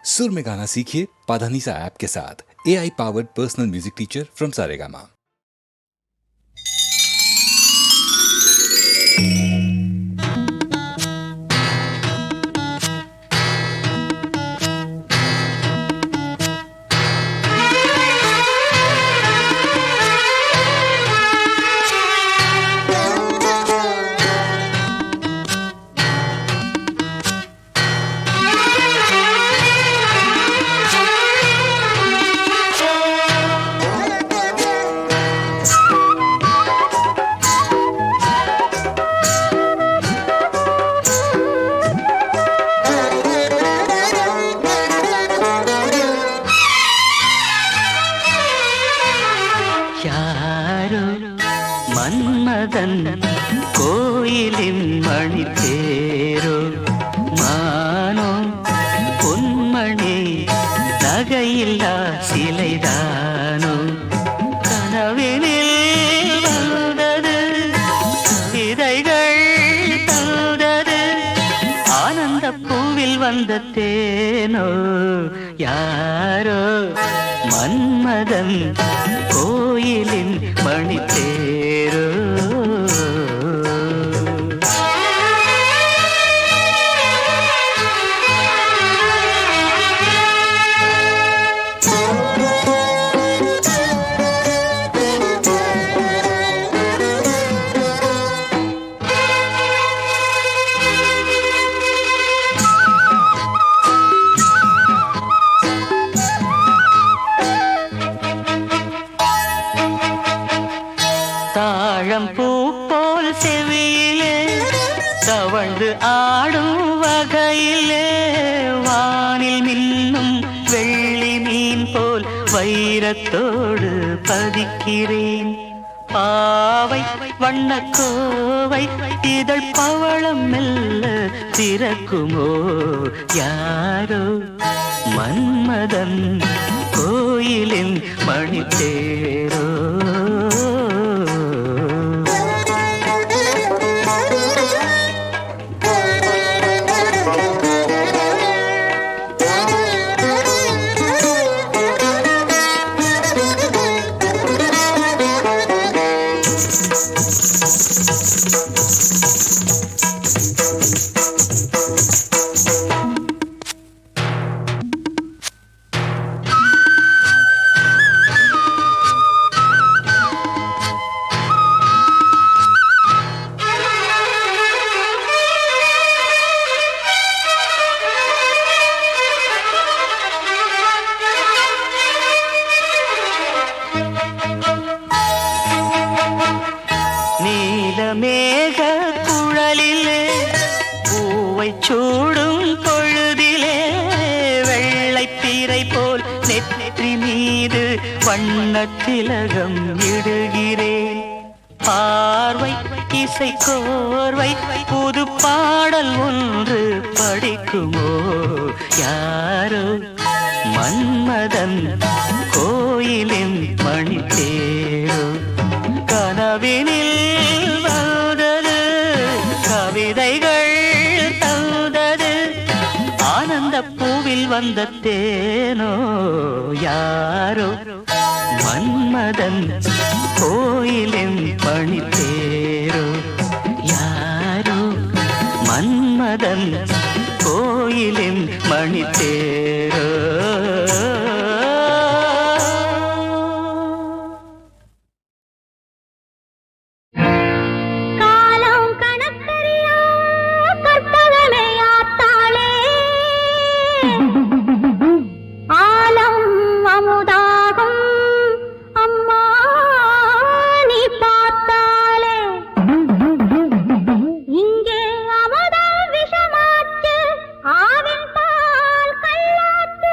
सुर में गाना सीखिए पाधानीसा ऐप के साथ। AI powered personal music teacher from Saregama. Manmadhan கோயிலின் மணித்தேரோ மானோ பொன்மணி நகையில்லா சிலைதானோ கனவினில் வந்தது விதைகள் தந்தது ஆனந்த பூவில் வந்த தேனோ யாரோ மன்மதன் கோயிலின் மணித்தேரோ தாழம் பூ போல் செவியிலே தவழ்ந்து ஆடும் வகையிலே வானில் மின்னும் வெள்ளி மீன் போல் வைரத்தோடு பதிக்கிறேன் பாவை வண்ணக்கோவை இதழ் பவளம் மெல்ல திறக்குமோ யாரோ மன்மதன் கோயிலின் மணித்தேரோ மேக குழலிலே பூவை சூடும் பொழுதிலே வெள்ளைப்பீரை போல் நெற்றி மீது வண்ணத்திலகம் இடுகிறேன் பார்வை இசை கோர்வை புது பாடல் ஒன்று படிக்குமோ யாரோ மன்மதன் கோயிலின் மணித்தேரோ கனவினில் வந்தது கவிதைகள் தந்தது ஆனந்த பூவில் வந்த தேனோ யாரோ மன்மதன் கோயிலின் மணித்தேரோ யாரோ மன்மதன் கோயிலின் மணித்தேரோ இங்கே அமுதம் விஷமாச்சு ஆவின் பால் கல்லாச்சு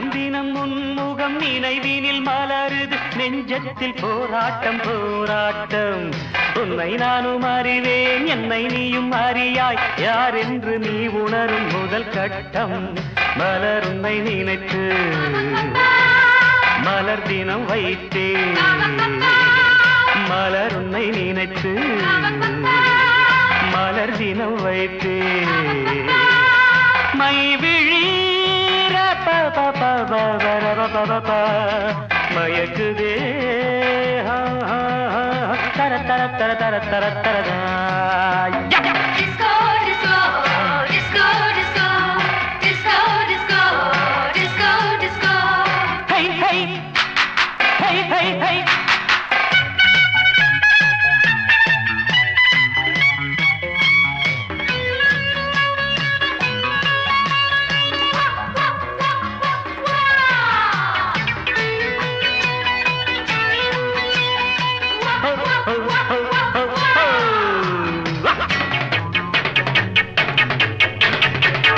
தினம் தினம் உன்முகம் நினைவினில் மலருது நெஞ்சத்தில் போராட்டம் போராட்டம் உன்னை நானும் அறிவேன் என்னை நீயும் அறியாய் யார் என்று நீ உணரும் முதல் கட்டம் மலர் உன்னை நினைத்து மலர் தினம் வைத்தேன் மலர் உன்னை நினைத்து மலர் தினம் வைத்தேன் மை விழீர மயக்குதே தர தர தர தர தர தரதா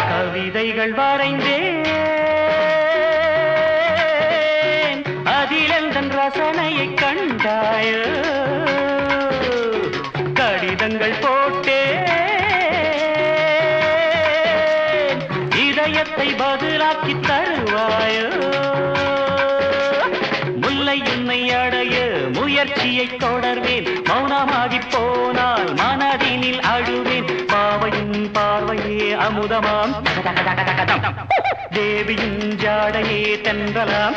கவிதைகள் வரைந்தேன் அதிலெந்தன் ரசனையை கண்டாயோ கடிதங்கள் போட்டேன் இதயத்தை பதிலாக்கி தருவாயோ முல்லை என்னை அடைய முயற்சியை தொடர்வேன் மௌனமாகி போனால் மனதினில் அழுவேன் பாவையின் பார்வையே அமுதமாம் தேவியின் ஜாடையே தென்றலாம்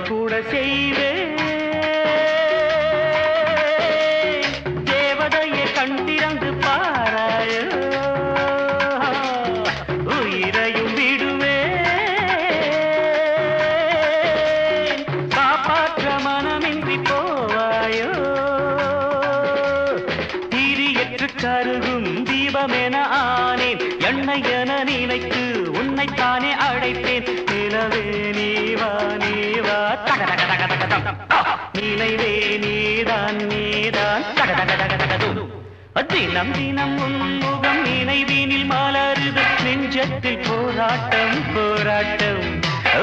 கூட செய்வேன் தேவதையை கண் திறந்து பாராயோ உயிரையும் விடுவேன் காப்பாற்ற மனமின்றி போவாயோ திரியற்று கருகும் தீபமென ஆனேன் எண்ணெய் என நினைத்து உன்னைத்தானே அழைப்பேன் நிலவே நீவா நீவா நினைவே நீதான் நீதான் தினம் தினம் உன்முகம் நினைவினில் மலருது நெஞ்சத்தில் போராட்டம் போராட்டம்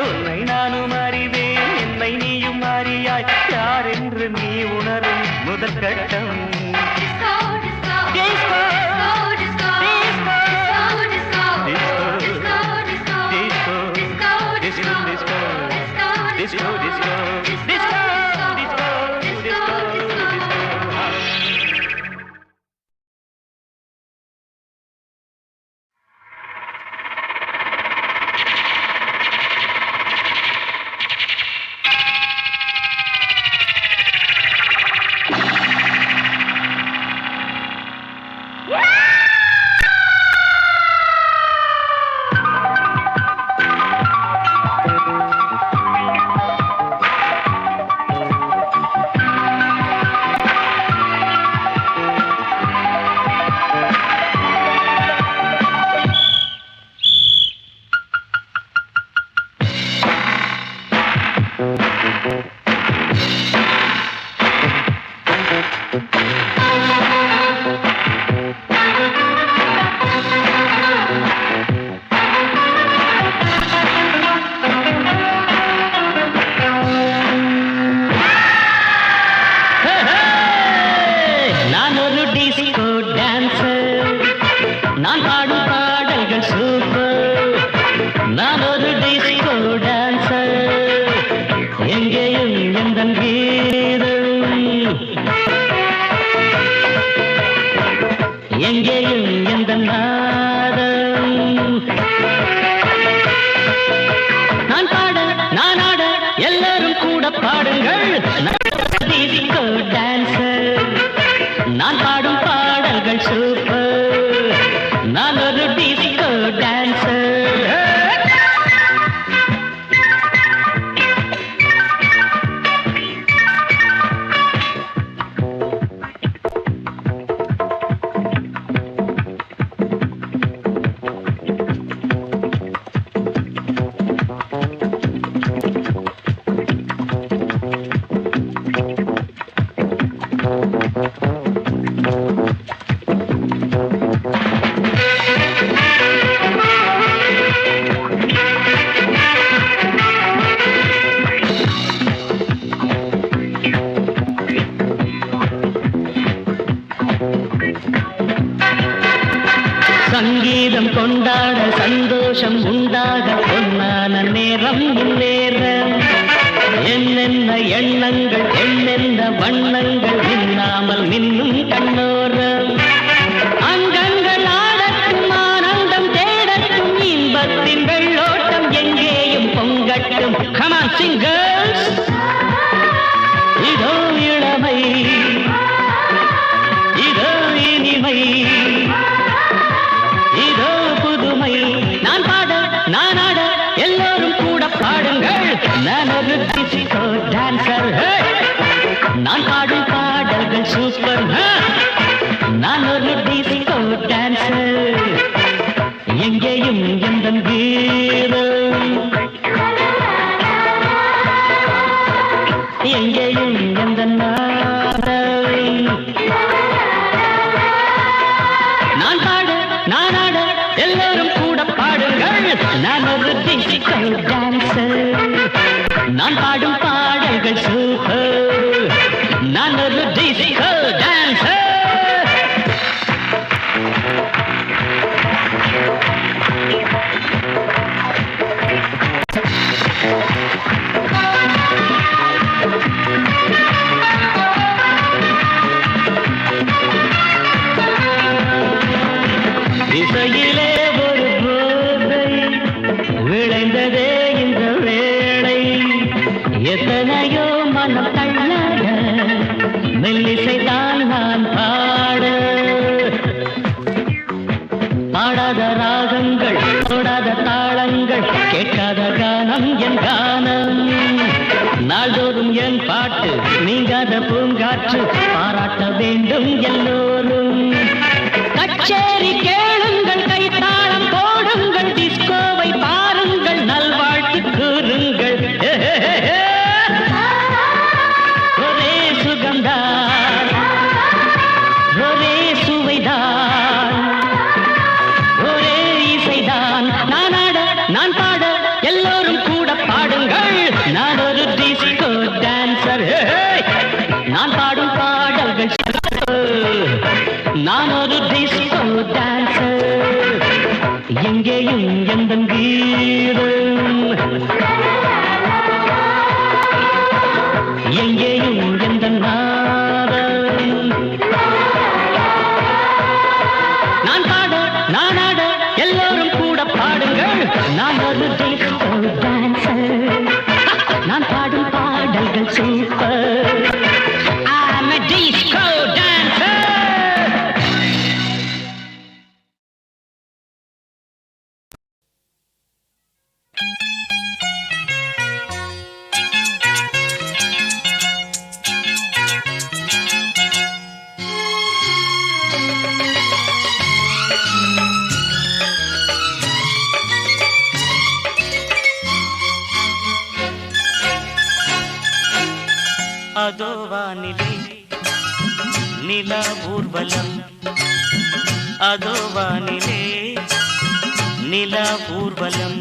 உன்னை நானும் அறிவேன் என்னை நீயும் அறியாய் யார் என்று நீ உணரும் முதல் கட்டம் Disco, disco, disco, disco, disco, disco. கொண்டாட சந்தோஷம் உண்டாக பொன்னான நேரம் இந்நேரம். என்னென்ன எண்ணங்கள் என்னென்ன வண்ணங்கள் இல்லாமல் மின்னும் கண்ணோரம். அங்கங்கள் ஆடட்டும் ஆனந்தம் தேடட்டும் இன்பத்தின் வெள்ளோட்டம் எங்கேயும் பொங்கட்டும். Come on, sing girls. இதோ இளமை இதோ இனிமை இதோ புதுமை. நான் பாட நான் ஆட எல்லோரும் கூட பாடுங்கள். நான் ஒரு டிஸ்கோ டான்சர். நான் பாடும் பாடல்கள் சூப்பர். நான் ஒரு டிஸ்கோ டான்சர். எங்கேயும் எந்த கீதம் எங்கேயும் எந்த நாதம். நான் பாட நான் ஆட எல்லோரும் கூட பாடுங்கள். நான் ஒரு டிஸ்கோ டான்சர். நான் பாடும் பாடல்கள் சூப்பர். நான் ஒரு டிஸ்கோ டான்சர். இசையிலே ஒரு போதை விளைந்ததே இந்த வேளை. எத்தனையோ மனம் தள்ளாட மெல்லிசைதான் நான் பாட. பாடாத ராகங்கள் தொடாத தாளங்கள் கேட்காத கானம் என் கானம். நாள்தோறும் என் பாட்டு நீங்காத பூங்காற்று பாராட்ட வேண்டும் எல்லோரும். கச்சேரி கேளுங்கள் கைத்தாளம் போடுங்கள் டிஸ்கோவை பாருங்கள் நல்வாழ்த்து கூறுங்கள். ஒரே சுகம்தான் ஒரே சுவைதான் ஒரே இசைதான். நான் ஆட நான் பாட எல்லோரும் கூட பாடுங்கள். நான் ஒரு டிஸ்கோ டான்சர். நான் பாடும் பாடல்கள் நான் ஒரு டிஸ்கோ டான்சர். எங்கேயும் எந்த கீதம் எங்கேயும் எந்த நாதம். நான் பாட நான் ஆட எல்லோரும் கூட பாடுங்கள். நான் ஒரு டிஸ்கோ டான்சர். நான் பாடும் பாடல்கள் super. I'm a disco dancer. அதோ வானிலே நிலா ஊர்வலம். அதோ வானிலே நிலா ஊர்வலம்.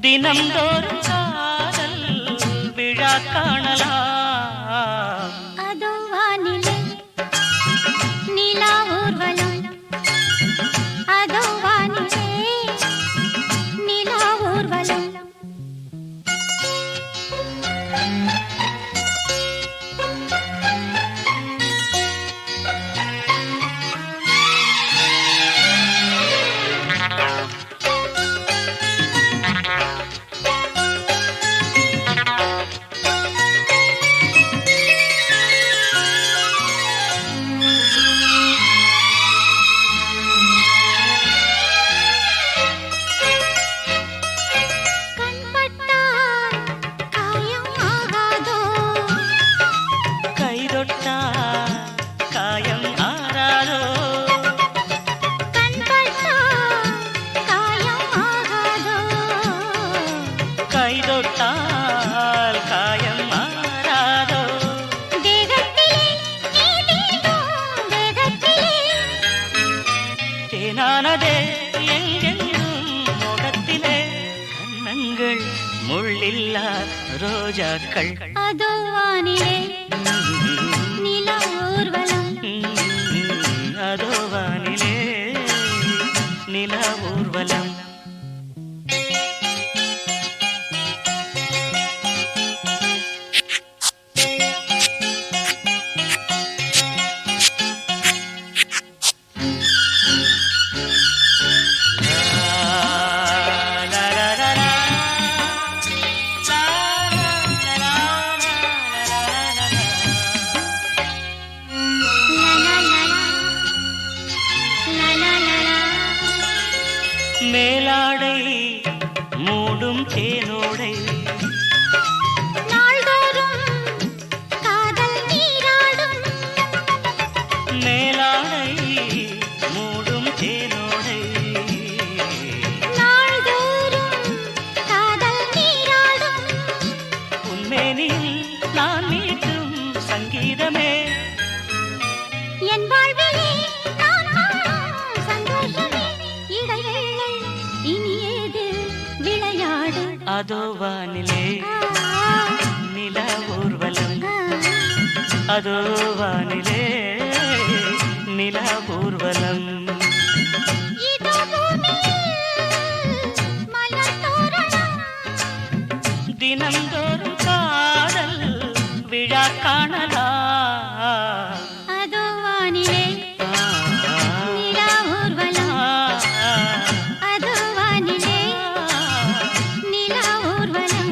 தினம்தோறும் காதல் விழா காணலாம். அதோ வானிலே நிலா ஊர்வலம். அதோ வானிலே நிலா ஊர்வலம். தேனானதே எங்கெங்கும் முகத்திலே கண்ணங்கள் முள்ளில்லா ரோஜாக்கள். அதோ வானிலே நிலா ஊர்வலம் அதோ வானிலே நிலா ஊர்வலம். மேலாடை மூடும் தேனோடை நாள்தோறும் காதல் நீராடும் மேலாடை மூடும் தேனோடை நாள்தோறும் காதல் நீராடும் உன்மேனில் நான் மீட்டும் சங்கீதமே என் வாழ்விலே நான் காணும் சந்தோஷமே இடைவேளை இனியேது விளையாடு அதோ வானிலே நிலா ஊர்வலம் அதோ வானிலே நிலா ஊர்வலம். இதோ பூமியில் மலர் தோரணம் தினந்தோறும் காதல் விழா காணலாம் அதோ வானிலே நிலா ஊர்வலம் அதோ வானிலே நிலா ஊர்வலம்.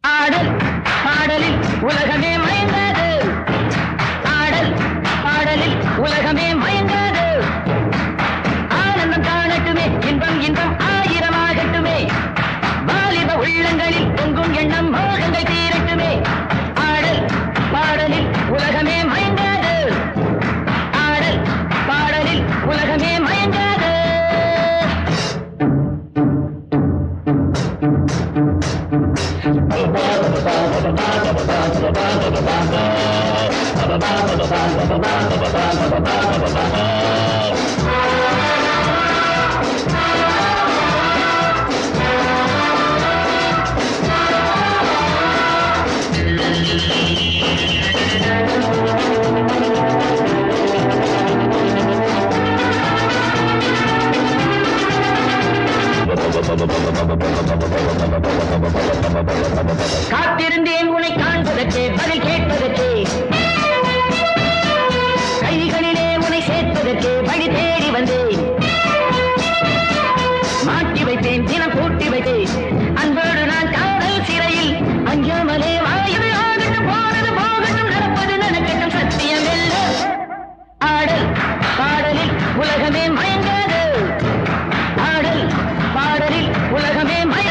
ஆடல் பாடலில் உலகமே மயங்காது ஆடல் பாடலில் உலகமே மயங்காது ஆனந்தம் காணட்டுமே இன்பம் இன்பம் ஆயிரமாகட்டுமே வாலிப உள்ளங்களில் பொங்கும் எண்ணம் மோகங்கள் தீரட்டுமே ஆடல் பாடலில் உலகமே மயங்காது ஆடல் பாடலில் உலகமே மயங்காது. காத்திருந்தேன் உன்னை காண்பதற்கே பதில் கேட்பதற்கே கைகளிலே உன்னை சேர்ப்பதற்கே வழி தேடி வந்தேன் மாட்டி வைத்தேன் தினம் கூட்டி வைத்தேன் அன்போடு நான் காதல் சிறையில் அஞ்சாமலே வாயுது ஆகட்டும் போனது போகட்டும் நடப்பது நடக்கட்டும் சத்தியமெல்ல ஆடல் பாடலில் உலகமே மயங்காது ஆடல் பாடலில் உலகமே மய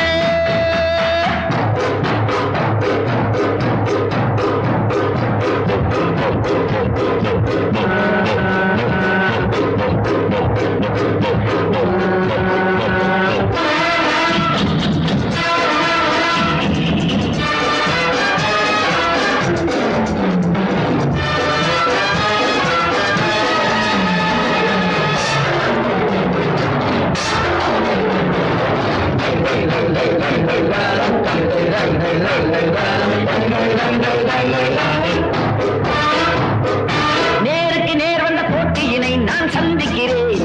நேருக்கு நேர் வந்த போட்டியினை நான் சந்திக்கிறேன்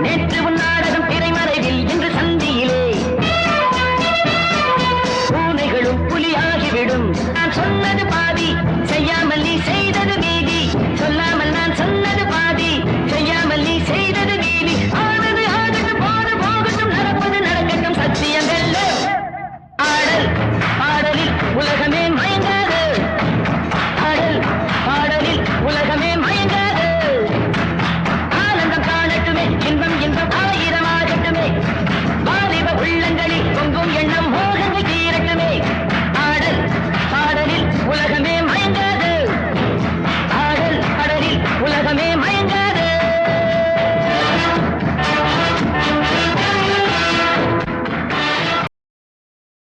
நேற்று உன் நாடகம் திரைமறைவில் இன்று சந்தியிலே பூனைகளும் புலியாகிவிடும் நான் சொன்னது பாதி செய்யாமல் நீ செய்தது மீதி சொல்லாமல் நான் சொன்னது பாதி செய்யாமல் நீ செய்தது